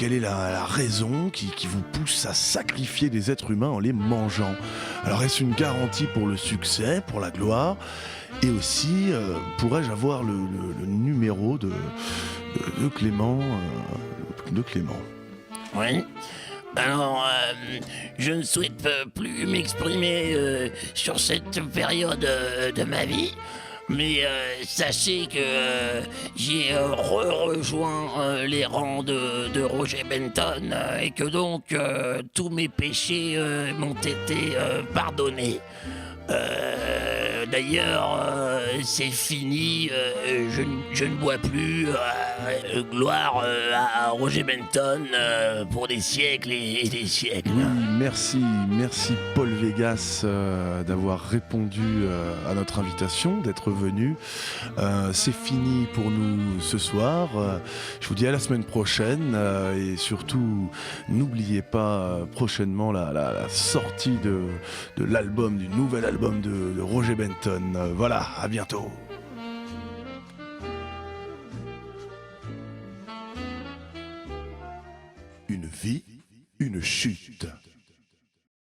quelle est la raison qui vous pousse à sacrifier des êtres humains en les mangeant? Alors est-ce une garantie pour le succès, pour la gloire? Et aussi, pourrais-je avoir le numéro de Clément de Clément? Oui. Alors, je ne souhaite plus m'exprimer sur cette période de ma vie, mais sachez que j'ai rejoint les rangs de Roger Benton et que donc tous mes péchés m'ont été pardonnés. D'ailleurs, c'est fini, je ne bois plus. Gloire à Roger Benton pour des siècles et des siècles. Oui, merci Paul Vegas d'avoir répondu à notre invitation, d'être venu. C'est fini pour nous ce soir. Je vous dis à la semaine prochaine et surtout n'oubliez pas prochainement la sortie de l'album, du nouvel album de Roger Benton. Voilà, à bientôt. Une vie, une chute.